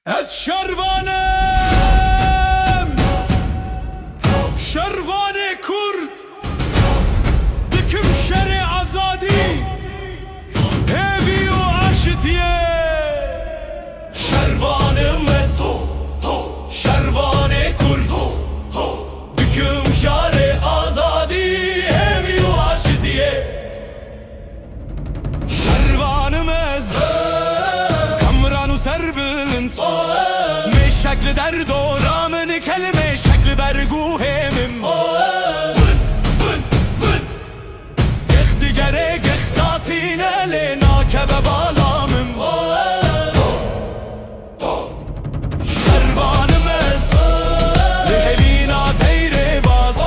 Ez şervanem, şervane Kurd, dikim şeri azadi, evi o aşitiye. Şervanem ez, şervane Kurd, dikim şeri azadi, evi o aşitiye. Şervanem ez, kamran u serbind, شکل در دورامن کلمه شکل برگوهمم گخ دیگره گخ داتینه لناکه و بالامم شروانم از لحلینا تیره باز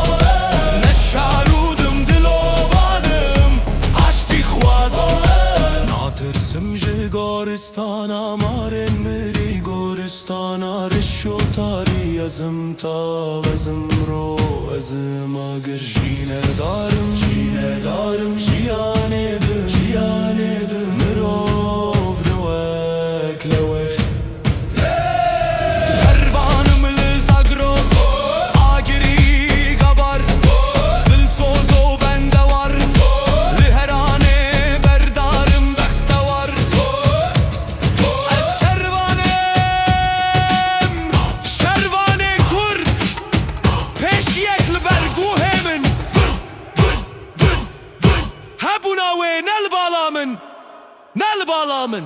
نشارودم دلوانم هشتی خواز ناترسم جگارستانا مارن مری گورستانا رشو تاری ازم تا ازم رو ازم اگر جینه دارم جیانه در مروف نوک لوخ شروانم لزاگروز آگری گبر دل سوزو بندوار لهرانه بردارم بختوار از شروانه Kurd peş yekli berguhemin Hebuna ve nel balamın